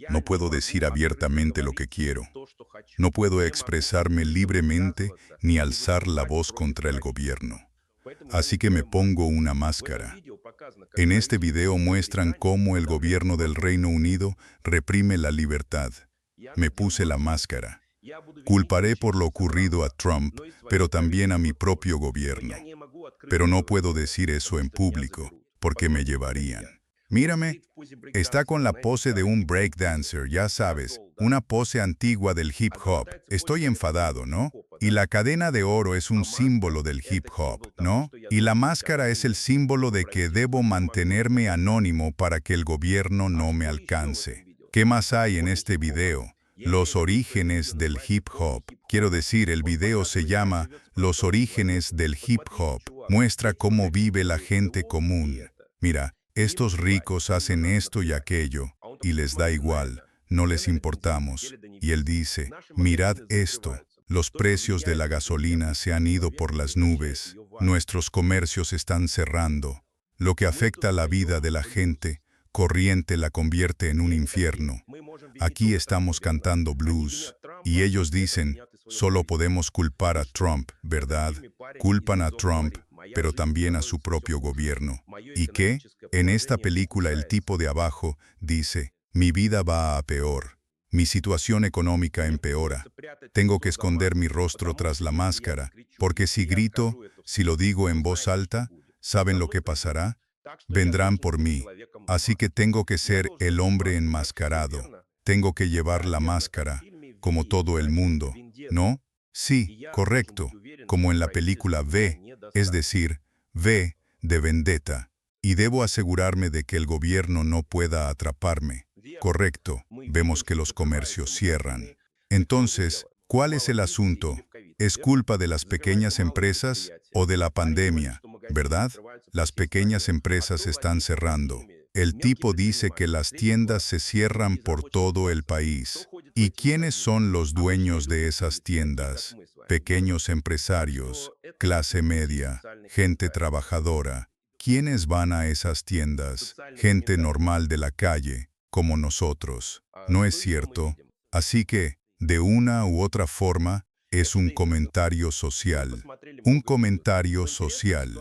No puedo decir abiertamente lo que quiero. No puedo expresarme libremente ni alzar la voz contra el gobierno. Así que me pongo una máscara. En este video muestran cómo el gobierno del Reino Unido reprime la libertad. Me puse la máscara. Culparé por lo ocurrido a Trump, pero también a mi propio gobierno. Pero no puedo decir eso en público, porque me llevarían. Mírame, está con la pose de un breakdancer, ya sabes, una pose antigua del hip hop. Estoy enfadado, ¿no? Y la cadena de oro es un símbolo del hip hop, ¿no? Y la máscara es el símbolo de que debo mantenerme anónimo para que el gobierno no me alcance. ¿Qué más hay en este video? Los orígenes del hip hop. Quiero decir, el video se llama Los orígenes del hip hop. Muestra cómo vive la gente común. Mira, estos ricos hacen esto y aquello, y les da igual, no les importamos. Y él dice, mirad esto, los precios de la gasolina se han ido por las nubes, nuestros comercios están cerrando. Lo que afecta a la vida de la gente corriente la convierte en un infierno. Aquí estamos cantando blues, y ellos dicen, solo podemos culpar a Trump, ¿verdad? Culpan a Trump, pero también a su propio gobierno. ¿Y qué? En esta película el tipo de abajo dice, mi vida va a peor, mi situación económica empeora. Tengo que esconder mi rostro tras la máscara, porque si grito, si lo digo en voz alta, ¿saben lo que pasará? Vendrán por mí, así que tengo que ser el hombre enmascarado. Tengo que llevar la máscara, como todo el mundo, ¿no? Sí, correcto, como en la película V, es decir, V de vendetta. Y debo asegurarme de que el gobierno no pueda atraparme. Correcto, vemos que los comercios cierran. Entonces, ¿cuál es el asunto? ¿Es culpa de las pequeñas empresas o de la pandemia, verdad? Las pequeñas empresas están cerrando. El tipo dice que las tiendas se cierran por todo el país. ¿Y quiénes son los dueños de esas tiendas? Pequeños empresarios, clase media, gente trabajadora. ¿Quiénes van a esas tiendas? Gente normal de la calle, como nosotros. ¿No es cierto? Así que, de una u otra forma, es un comentario social. Un comentario social.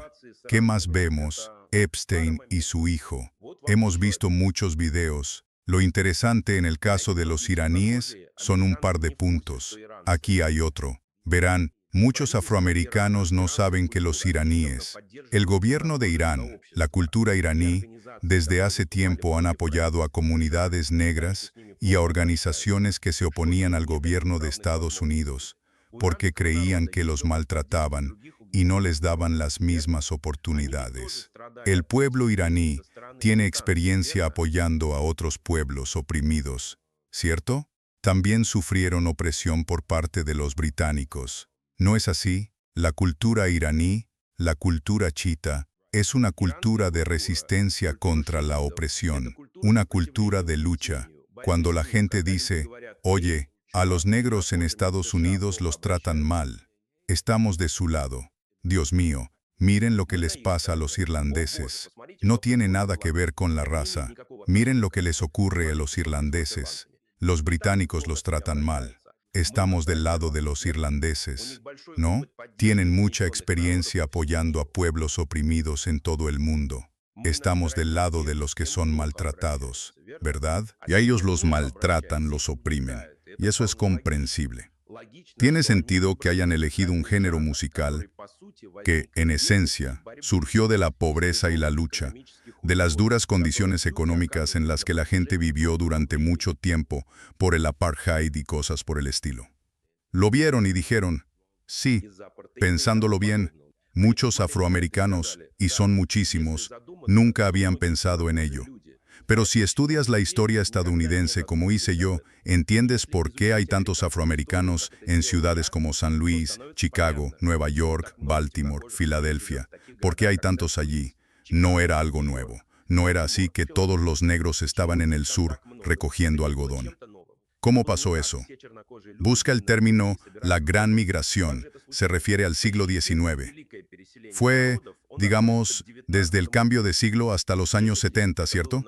¿Qué más vemos? Epstein y su hijo. Hemos visto muchos videos. Lo interesante en el caso de los iraníes son un par de puntos. Aquí hay otro. Verán, muchos afroamericanos no saben que los iraníes, el gobierno de Irán, la cultura iraní, desde hace tiempo han apoyado a comunidades negras y a organizaciones que se oponían al gobierno de Estados Unidos, porque creían que los maltrataban y no les daban las mismas oportunidades. El pueblo iraní tiene experiencia apoyando a otros pueblos oprimidos, ¿cierto? También sufrieron opresión por parte de los británicos. ¿No es así? La cultura iraní, la cultura chita, es una cultura de resistencia contra la opresión, una cultura de lucha. Cuando la gente dice, oye, a los negros en Estados Unidos los tratan mal, estamos de su lado. Dios mío, miren lo que les pasa a los irlandeses. No tiene nada que ver con la raza. Miren lo que les ocurre a los irlandeses. Los británicos los tratan mal. Estamos del lado de los irlandeses, ¿no? Tienen mucha experiencia apoyando a pueblos oprimidos en todo el mundo. Estamos del lado de los que son maltratados, ¿verdad? Y a ellos los maltratan, los oprimen. Y eso es comprensible. Tiene sentido que hayan elegido un género musical que, en esencia, surgió de la pobreza y la lucha, de las duras condiciones económicas en las que la gente vivió durante mucho tiempo por el apartheid y cosas por el estilo. Lo vieron y dijeron, sí, pensándolo bien, muchos afroamericanos, y son muchísimos, nunca habían pensado en ello. Pero si estudias la historia estadounidense como hice yo, entiendes por qué hay tantos afroamericanos en ciudades como San Luis, Chicago, Nueva York, Baltimore, Filadelfia. ¿Por qué hay tantos allí? No era algo nuevo. No era así que todos los negros estaban en el sur recogiendo algodón. ¿Cómo pasó eso? Busca el término la Gran Migración. Se refiere al siglo XIX. Fue, digamos, desde el cambio de siglo hasta los años 70, ¿cierto?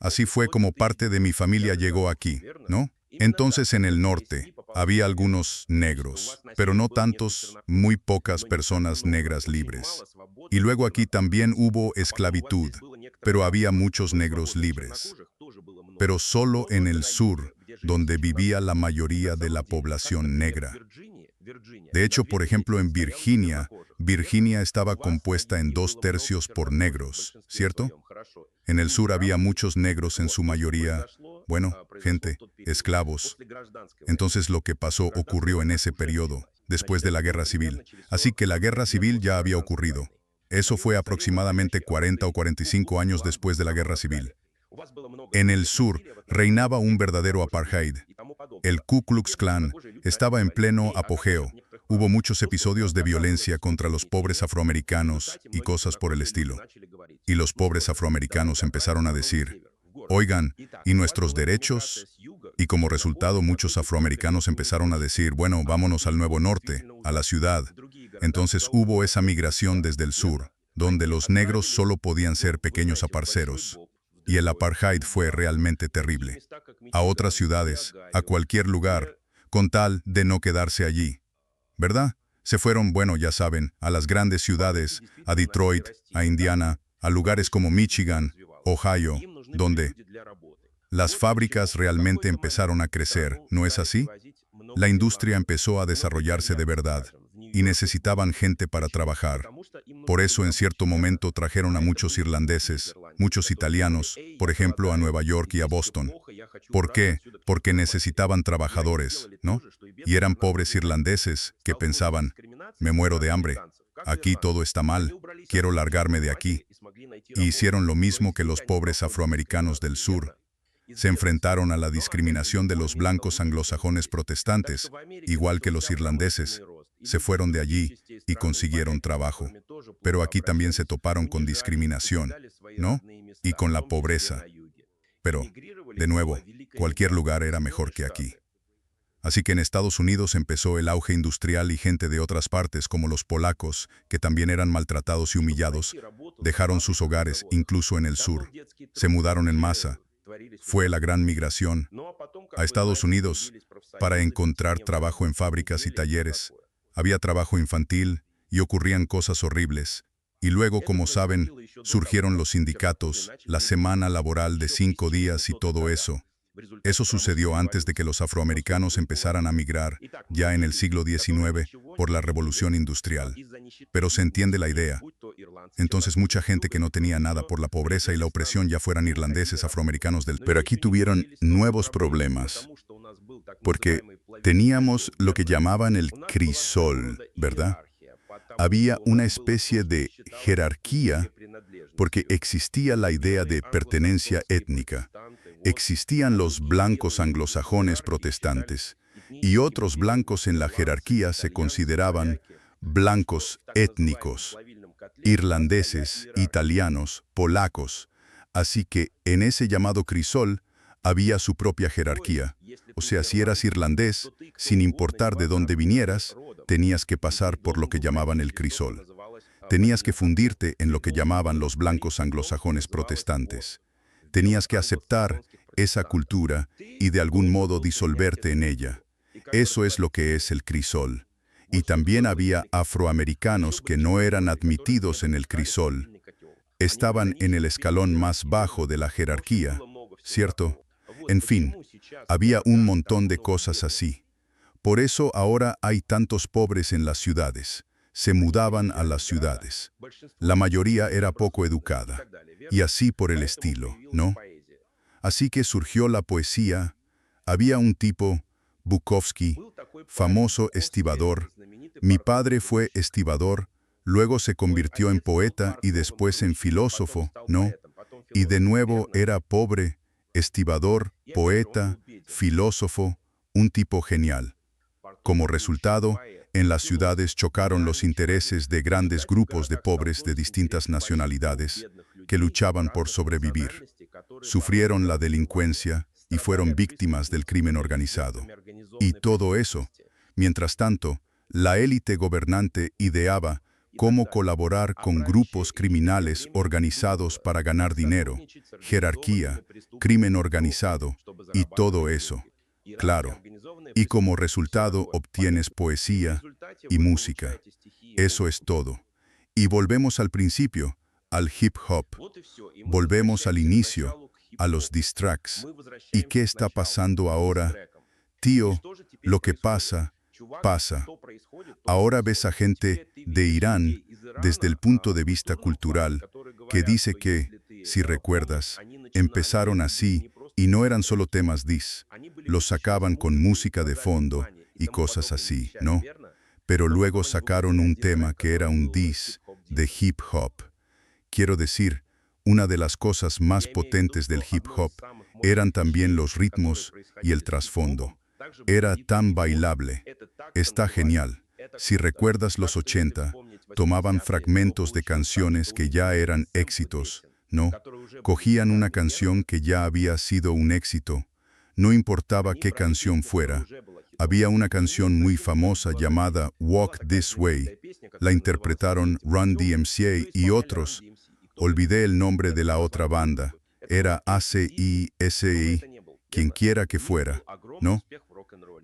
Así fue como parte de mi familia llegó aquí, ¿no? Entonces en el norte había algunos negros, pero no tantos, muy pocas personas negras libres. Y luego aquí también hubo esclavitud, pero había muchos negros libres. Pero solo en el sur, donde vivía la mayoría de la población negra. De hecho, por ejemplo, en Virginia, Virginia estaba compuesta en 2/3 por negros, ¿cierto? En el sur había muchos negros, en su mayoría, bueno, gente, esclavos. Entonces lo que pasó ocurrió en ese periodo, después de la Guerra Civil. Así que la Guerra Civil ya había ocurrido. Eso fue aproximadamente 40 o 45 años después de la Guerra Civil. En el sur reinaba un verdadero apartheid. El Ku Klux Klan estaba en pleno apogeo. Hubo muchos episodios de violencia contra los pobres afroamericanos y cosas por el estilo. Y los pobres afroamericanos empezaron a decir, oigan, ¿y nuestros derechos? Y como resultado muchos afroamericanos empezaron a decir, bueno, vámonos al Nuevo Norte, a la ciudad. Entonces hubo esa migración desde el sur, donde los negros solo podían ser pequeños aparceros. Y el apartheid fue realmente terrible. A otras ciudades, a cualquier lugar, con tal de no quedarse allí. ¿Verdad? Se fueron, bueno, ya saben, a las grandes ciudades, a Detroit, a Indiana, a lugares como Michigan, Ohio, donde las fábricas realmente empezaron a crecer, ¿no es así? La industria empezó a desarrollarse de verdad y necesitaban gente para trabajar. Por eso en cierto momento trajeron a muchos irlandeses, muchos italianos, por ejemplo a Nueva York y a Boston. ¿Por qué? Porque necesitaban trabajadores, ¿no? Y eran pobres irlandeses que pensaban, me muero de hambre, aquí todo está mal, quiero largarme de aquí. Y hicieron lo mismo que los pobres afroamericanos del sur. Se enfrentaron a la discriminación de los blancos anglosajones protestantes, igual que los irlandeses. Se fueron de allí y consiguieron trabajo. Pero aquí también se toparon con discriminación, ¿no? Y con la pobreza. Pero, de nuevo, cualquier lugar era mejor que aquí. Así que en Estados Unidos empezó el auge industrial y gente de otras partes, como los polacos, que también eran maltratados y humillados, dejaron sus hogares, incluso en el sur. Se mudaron en masa. Fue la gran migración a Estados Unidos para encontrar trabajo en fábricas y talleres. Había trabajo infantil y ocurrían cosas horribles. Y luego, como saben, surgieron los sindicatos, la semana laboral de 5 días y todo eso. Eso sucedió antes de que los afroamericanos empezaran a migrar, ya en el siglo XIX, por la revolución industrial. Pero se entiende la idea. Entonces mucha gente que no tenía nada por la pobreza y la opresión, ya fueran irlandeses, afroamericanos del... Pero aquí tuvieron nuevos problemas, porque teníamos lo que llamaban el crisol, ¿verdad? Había una especie de jerarquía, porque existía la idea de pertenencia étnica. Existían los blancos anglosajones protestantes, y otros blancos en la jerarquía se consideraban blancos étnicos, irlandeses, italianos, polacos. Así que en ese llamado crisol había su propia jerarquía. O sea, si eras irlandés, sin importar de dónde vinieras, tenías que pasar por lo que llamaban el crisol. Tenías que fundirte en lo que llamaban los blancos anglosajones protestantes. Tenías que aceptar esa cultura y de algún modo disolverte en ella. Eso es lo que es el crisol. Y también había afroamericanos que no eran admitidos en el crisol. Estaban en el escalón más bajo de la jerarquía, ¿cierto? En fin, había un montón de cosas así. Por eso ahora hay tantos pobres en las ciudades. Se mudaban a las ciudades. La mayoría era poco educada. Y así por el estilo, ¿no? Así que surgió la poesía. Había un tipo, Bukowski, famoso estibador. Mi padre fue estibador, luego se convirtió en poeta y después en filósofo, ¿no? Y de nuevo era pobre, estibador, poeta, filósofo, un tipo genial. Como resultado, en las ciudades chocaron los intereses de grandes grupos de pobres de distintas nacionalidades que luchaban por sobrevivir. Sufrieron la delincuencia y fueron víctimas del crimen organizado. Y todo eso, mientras tanto, la élite gobernante ideaba cómo colaborar con grupos criminales organizados para ganar dinero, jerarquía, crimen organizado y todo eso. Claro. Y como resultado obtienes poesía y música. Eso es todo. Y volvemos al principio, al hip hop. Volvemos al inicio, a los diss tracks. ¿Y qué está pasando ahora? Tío, lo que pasa, pasa. Ahora ves a gente de Irán, desde el punto de vista cultural, que dice que, si recuerdas, empezaron así y no eran solo temas diss. Los sacaban con música de fondo y cosas así, ¿no? Pero luego sacaron un tema que era un diss de hip hop. Quiero decir, una de las cosas más potentes del hip hop eran también los ritmos y el trasfondo. Era tan bailable. Está genial. Si recuerdas los 80, tomaban fragmentos de canciones que ya eran éxitos, ¿no? Cogían una canción que ya había sido un éxito. No importaba qué canción fuera. Había una canción muy famosa llamada Walk This Way. La interpretaron Run DMC y otros. Olvidé el nombre de la otra banda. Era ACI, quien quiera que fuera, ¿no?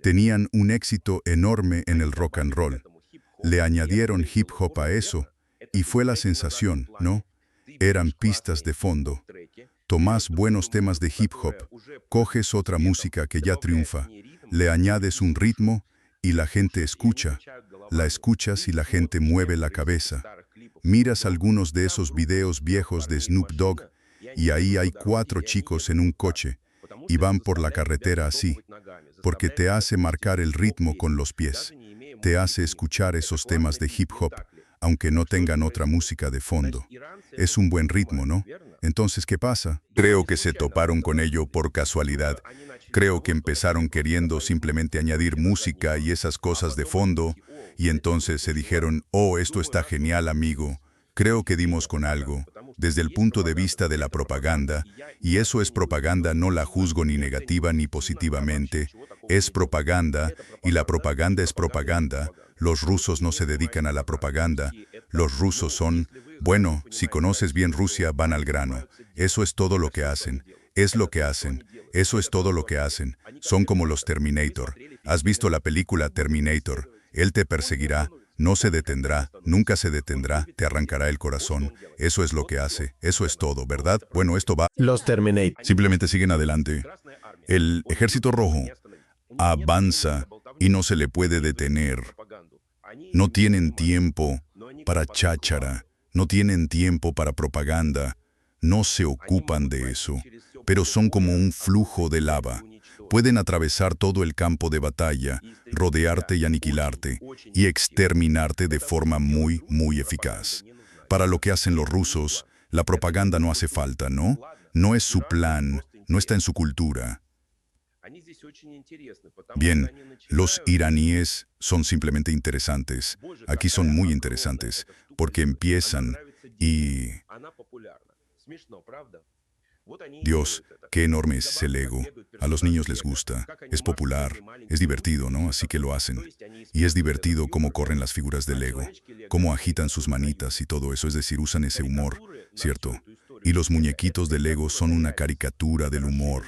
Tenían un éxito enorme en el rock and roll. Le añadieron hip hop a eso, y fue la sensación, ¿no? Eran pistas de fondo. Tomás buenos temas de hip hop, coges otra música que ya triunfa, le añades un ritmo y la gente escucha. La escuchas y la gente mueve la cabeza. Miras algunos de esos videos viejos de Snoop Dogg y ahí hay 4 chicos en un coche y van por la carretera así, porque te hace marcar el ritmo con los pies. Te hace escuchar esos temas de hip hop, aunque no tengan otra música de fondo. Es un buen ritmo, ¿no? Entonces, ¿qué pasa? Creo que se toparon con ello por casualidad. Creo que empezaron queriendo simplemente añadir música y esas cosas de fondo, y entonces se dijeron, oh, esto está genial, amigo. Creo que dimos con algo, desde el punto de vista de la propaganda, y eso es propaganda, no la juzgo ni negativa ni positivamente, es propaganda, y la propaganda es propaganda. Los rusos no se dedican a la propaganda, los rusos son, bueno, si conoces bien Rusia, van al grano. Eso es todo lo que hacen, es lo que hacen, eso es todo lo que hacen. Son como los Terminator. ¿Has visto la película Terminator? Él te perseguirá, no se detendrá, nunca se detendrá, te arrancará el corazón. Eso es lo que hace, eso es todo, ¿verdad? Bueno, esto va. Los Terminator. Simplemente siguen adelante. El Ejército Rojo avanza y no se le puede detener. No tienen tiempo para cháchara, no tienen tiempo para propaganda, no se ocupan de eso, pero son como un flujo de lava. Pueden atravesar todo el campo de batalla, rodearte y aniquilarte, y exterminarte de forma muy, muy eficaz. Para lo que hacen los rusos, la propaganda no hace falta, ¿no? No es su plan, no está en su cultura. Bien, los iraníes son simplemente interesantes. Aquí son muy interesantes, porque empiezan y... Dios, qué enorme es el Lego. A los niños les gusta, es popular, es divertido, ¿no? Así que lo hacen. Y es divertido cómo corren las figuras del Lego, cómo agitan sus manitas y todo eso, es decir, usan ese humor, ¿cierto? Y los muñequitos de Lego son una caricatura del humor.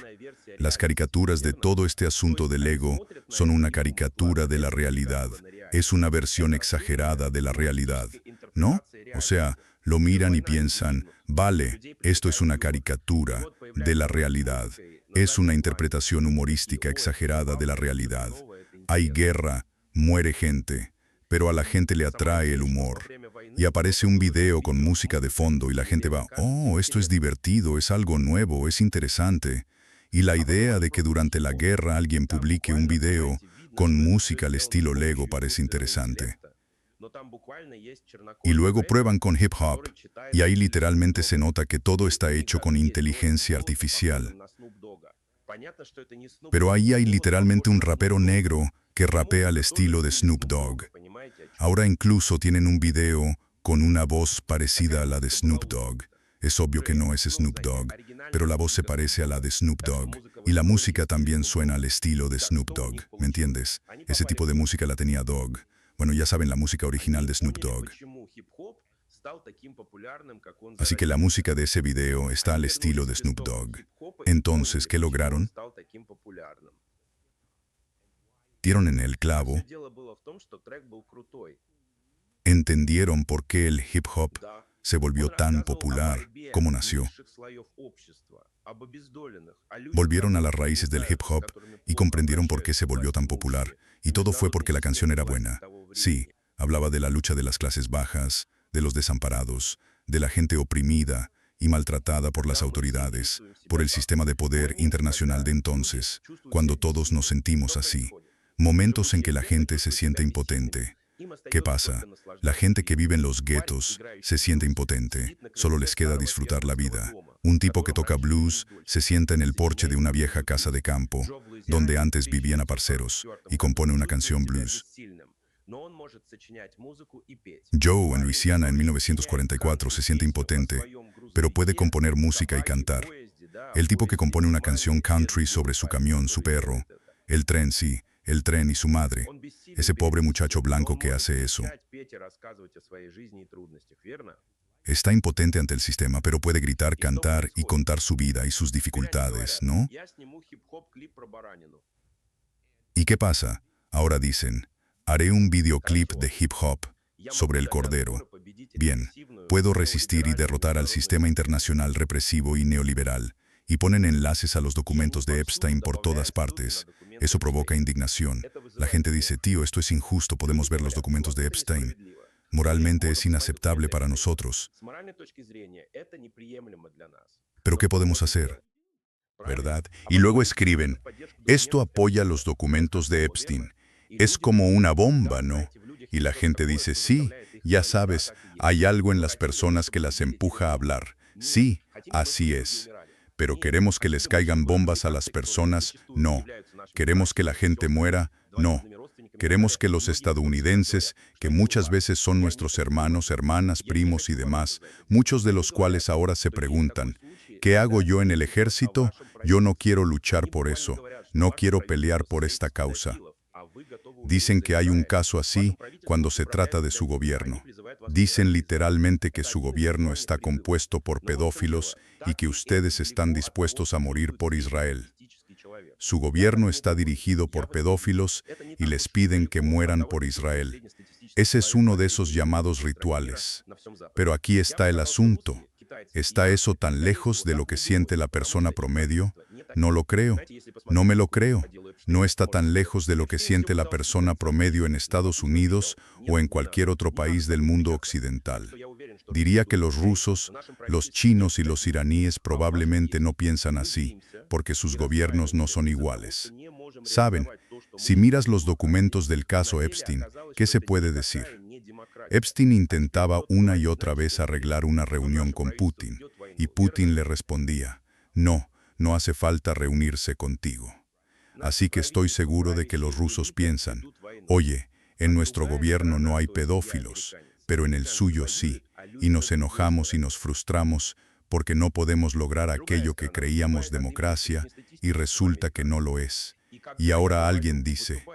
Las caricaturas de todo este asunto del Lego son una caricatura de la realidad. Es una versión exagerada de la realidad, ¿no? O sea, lo miran y piensan, vale, esto es una caricatura de la realidad. Es una interpretación humorística exagerada de la realidad. Hay guerra, muere gente, pero a la gente le atrae el humor. Y aparece un video con música de fondo y la gente va, oh, esto es divertido, es algo nuevo, es interesante. Y la idea de que durante la guerra alguien publique un video con música al estilo Lego parece interesante. Y luego prueban con hip hop, y ahí literalmente se nota que todo está hecho con inteligencia artificial. Pero ahí hay literalmente un rapero negro que rapea al estilo de Snoop Dogg. Ahora incluso tienen un video con una voz parecida a la de Snoop Dogg. Es obvio que no es Snoop Dogg, pero la voz se parece a la de Snoop Dogg. Y la música también suena al estilo de Snoop Dogg, ¿me entiendes? Ese tipo de música la tenía Dogg. Bueno, ya saben la música original de Snoop Dogg. Así que la música de ese video está al estilo de Snoop Dogg. Entonces, ¿qué lograron? Dieron en el clavo. Entendieron por qué el hip hop se volvió tan popular, cómo nació. Volvieron a las raíces del hip hop y comprendieron por qué se volvió tan popular. Y todo fue porque la canción era buena. Sí, hablaba de la lucha de las clases bajas, de los desamparados, de la gente oprimida y maltratada por las autoridades, por el sistema de poder internacional de entonces, cuando todos nos sentimos así. Momentos en que la gente se siente impotente. ¿Qué pasa? La gente que vive en los guetos se siente impotente, solo les queda disfrutar la vida. Un tipo que toca blues se sienta en el porche de una vieja casa de campo, donde antes vivían aparceros, y compone una canción blues. Joe en Luisiana en 1944 se siente impotente, pero puede componer música y cantar. El tipo que compone una canción country sobre su camión, su perro, el tren, sí, el tren y su madre. Ese pobre muchacho blanco que hace eso. Está impotente ante el sistema, pero puede gritar, cantar y contar su vida y sus dificultades, ¿no? ¿Y qué pasa? Ahora dicen, haré un videoclip de hip hop sobre el Cordero. Bien, puedo resistir y derrotar al sistema internacional represivo y neoliberal. Y ponen enlaces a los documentos de Epstein por todas partes. Eso provoca indignación. La gente dice, tío, esto es injusto, podemos ver los documentos de Epstein. Moralmente es inaceptable para nosotros. Pero ¿qué podemos hacer? ¿Verdad? Y luego escriben, esto apoya los documentos de Epstein. Es como una bomba, ¿no? Y la gente dice, sí, ya sabes, hay algo en las personas que las empuja a hablar. Sí, así es. Pero ¿queremos que les caigan bombas a las personas? No. ¿Queremos que la gente muera? No. Queremos que los estadounidenses, que muchas veces son nuestros hermanos, hermanas, primos y demás, muchos de los cuales ahora se preguntan, ¿qué hago yo en el ejército? Yo no quiero luchar por eso. No quiero pelear por esta causa. Dicen que hay un caso así cuando se trata de su gobierno. Dicen literalmente que su gobierno está compuesto por pedófilos y que ustedes están dispuestos a morir por Israel. Su gobierno está dirigido por pedófilos y les piden que mueran por Israel. Ese es uno de esos llamados rituales. Pero aquí está el asunto. ¿Está eso tan lejos de lo que siente la persona promedio? No lo creo. No me lo creo. No está tan lejos de lo que siente la persona promedio en Estados Unidos o en cualquier otro país del mundo occidental. Diría que los rusos, los chinos y los iraníes probablemente no piensan así, porque sus gobiernos no son iguales. Saben, si miras los documentos del caso Epstein, ¿qué se puede decir? Epstein intentaba una y otra vez arreglar una reunión con Putin, y Putin le respondía, no, no hace falta reunirse contigo. Así que estoy seguro de que los rusos piensan, oye, en nuestro gobierno no hay pedófilos, pero en el suyo sí, y nos enojamos y nos frustramos porque no podemos lograr aquello que creíamos democracia y resulta que no lo es. Y ahora alguien dice,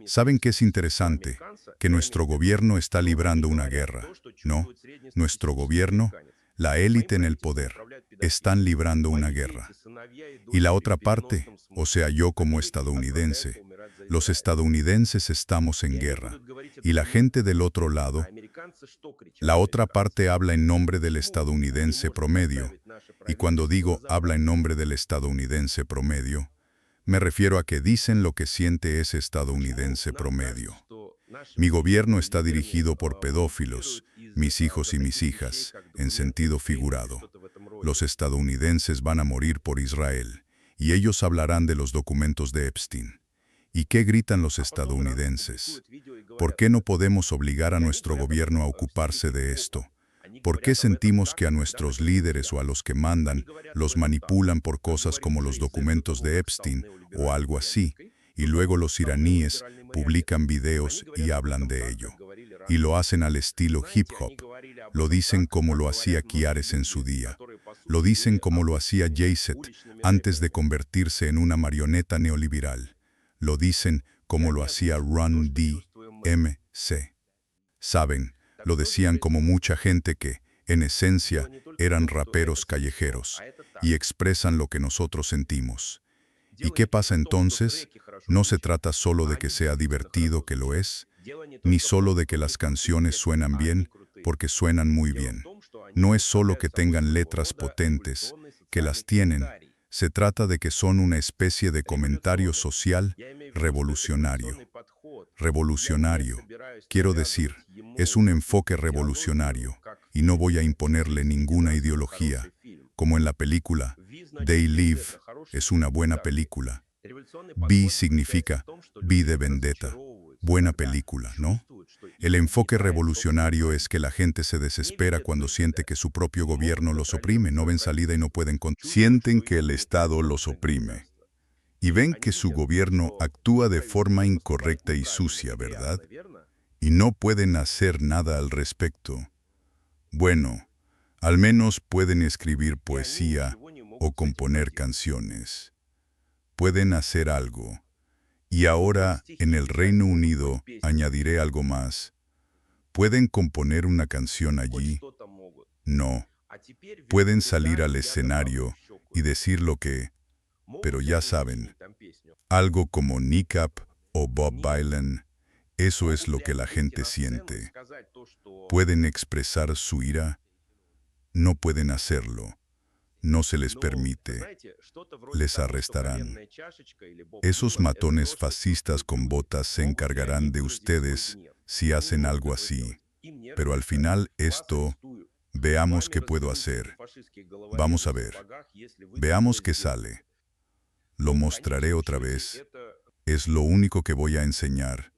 ¿saben qué es interesante? Que nuestro gobierno está librando una guerra, ¿no? Nuestro gobierno, la élite en el poder, están librando una guerra. Y la otra parte, o sea, yo como estadounidense, los estadounidenses estamos en guerra. Y la gente del otro lado, la otra parte habla en nombre del estadounidense promedio. Y cuando digo habla en nombre del estadounidense promedio, me refiero a que dicen lo que siente ese estadounidense promedio. Mi gobierno está dirigido por pedófilos, mis hijos y mis hijas, en sentido figurado. Los estadounidenses van a morir por Israel, y ellos hablarán de los documentos de Epstein. ¿Y qué gritan los estadounidenses? ¿Por qué no podemos obligar a nuestro gobierno a ocuparse de esto? ¿Por qué sentimos que a nuestros líderes o a los que mandan los manipulan por cosas como los documentos de Epstein o algo así? Y luego los iraníes publican videos y hablan de ello. Y lo hacen al estilo hip hop. Lo dicen como lo hacía Kiares en su día. Lo dicen como lo hacía Jay-Z antes de convertirse en una marioneta neoliberal. Lo dicen como lo hacía Run DMC. Saben, lo decían como mucha gente que, En esencia, eran raperos callejeros y expresan lo que nosotros sentimos. ¿Y qué pasa entonces? No se trata solo de que sea divertido, que lo es, ni solo de que las canciones suenan bien, porque suenan muy bien. No es solo que tengan letras potentes, que las tienen. Se trata de que son una especie de comentario social revolucionario. Revolucionario. Quiero decir, es un enfoque revolucionario, y no voy a imponerle ninguna ideología, como en la película They Live. Es una buena película. V significa V de vendetta. Buena película, ¿no? El enfoque revolucionario es que la gente se desespera cuando siente que su propio gobierno los oprime, no ven salida y no pueden sienten que el Estado los oprime. Y ven que su gobierno actúa de forma incorrecta y sucia, ¿verdad? Y no pueden hacer nada al respecto. Bueno, al menos pueden escribir poesía o componer canciones. Pueden hacer algo. Y ahora, en el Reino Unido, añadiré algo más. ¿Pueden componer una canción allí? No. Pueden salir al escenario y decir lo que, pero ya saben, algo como Nick o Bob Dylan, eso es lo que la gente siente. ¿Pueden expresar su ira? No pueden hacerlo. No se les permite. Les arrestarán. Esos matones fascistas con botas se encargarán de ustedes si hacen algo así. Pero al final esto, veamos qué puedo hacer. Vamos a ver. Veamos qué sale. Lo mostraré otra vez. Es lo único que voy a enseñar.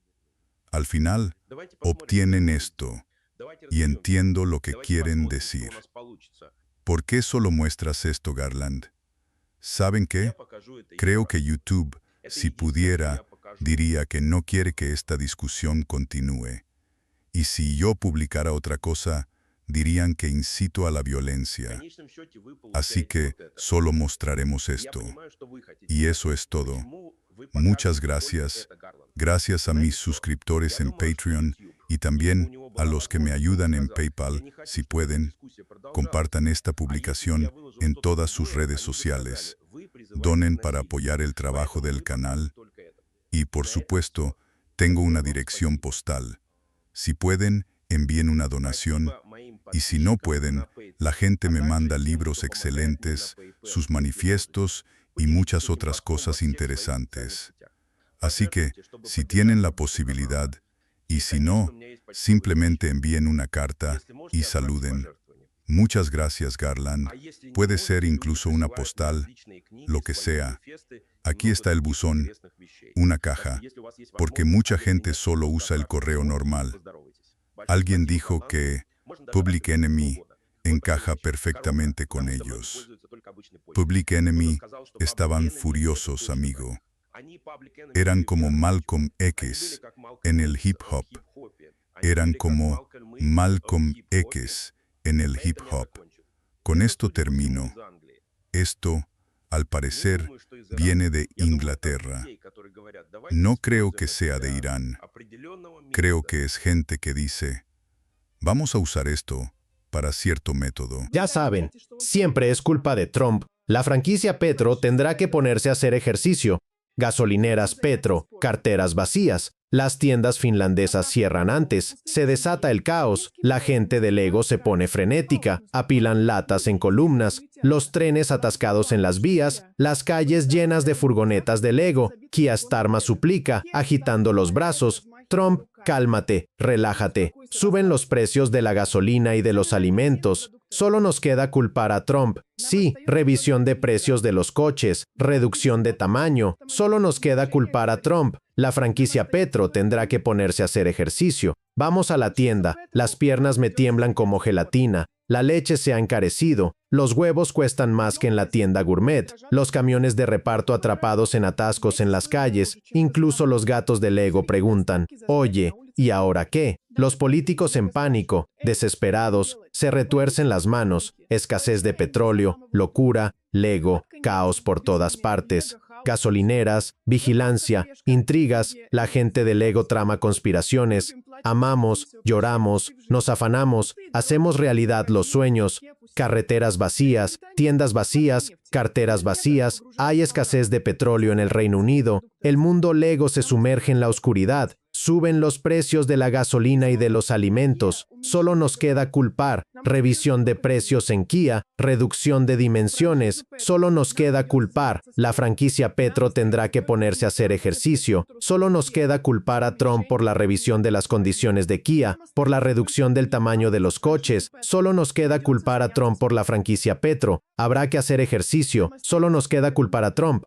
Al final, obtienen esto. Y entiendo lo que quieren decir. ¿Por qué solo muestras esto, Garland? ¿Saben qué? Creo que YouTube, si pudiera, diría que no quiere que esta discusión continúe. Y si yo publicara otra cosa, dirían que incito a la violencia. Así que solo mostraremos esto. Y eso es todo. Muchas gracias. Gracias a mis suscriptores en Patreon y también a los que me ayudan en PayPal, si pueden, compartan esta publicación en todas sus redes sociales. Donen para apoyar el trabajo del canal. Y, por supuesto, tengo una dirección postal. Si pueden, envíen una donación. Y si no pueden, la gente me manda libros excelentes, sus manifiestos y muchas otras cosas interesantes. Así que, si tienen la posibilidad, y si no, simplemente envíen una carta y saluden. Muchas gracias, Garland. Puede ser incluso una postal, lo que sea. Aquí está el buzón, una caja, porque mucha gente solo usa el correo normal. Alguien dijo que Public Enemy encaja perfectamente con ellos. Public Enemy estaban furiosos, amigo. Eran como Malcolm X en el hip hop. Eran como Malcolm X en el hip hop. Con esto termino. Esto, al parecer, viene de Inglaterra. No creo que sea de Irán. Creo que es gente que dice, vamos a usar esto para cierto método. Ya saben, siempre es culpa de Trump. La franquicia Petro tendrá que ponerse a hacer ejercicio. Gasolineras Petro, carteras vacías. Las tiendas finlandesas cierran antes. Se desata el caos. La gente de Lego se pone frenética. Apilan latas en columnas. Los trenes atascados en las vías. Las calles llenas de furgonetas de Lego. Keir Starmer suplica, agitando los brazos. Trump, cálmate, relájate. Suben los precios de la gasolina y de los alimentos. Solo nos queda culpar a Trump. Sí, revisión de precios de los coches, reducción de tamaño. Solo nos queda culpar a Trump. La franquicia Petro tendrá que ponerse a hacer ejercicio. Vamos a la tienda. Las piernas me tiemblan como gelatina. La leche se ha encarecido. Los huevos cuestan más que en la tienda gourmet. Los camiones de reparto atrapados en atascos en las calles. Incluso los gatos de Lego preguntan, oye, ¿y ahora qué? Los políticos en pánico, desesperados, se retuercen las manos. Escasez de petróleo, locura, Lego, caos por todas partes. gasolineras, vigilancia, intrigas, la gente del ego trama conspiraciones, amamos, lloramos, nos afanamos, hacemos realidad los sueños, carreteras vacías, tiendas vacías, carteras vacías, hay escasez de petróleo en el Reino Unido, el mundo Lego se sumerge en la oscuridad, suben los precios de la gasolina y de los alimentos, solo nos queda culpar, revisión de precios en Kia, reducción de dimensiones, solo nos queda culpar, la franquicia Petro tendrá que ponerse a hacer ejercicio, solo nos queda culpar a Trump por la revisión de las condiciones de Kia, por la reducción del tamaño de los coches, solo nos queda culpar a Trump por la franquicia Petro, habrá que hacer ejercicio, solo nos queda culpar a Trump,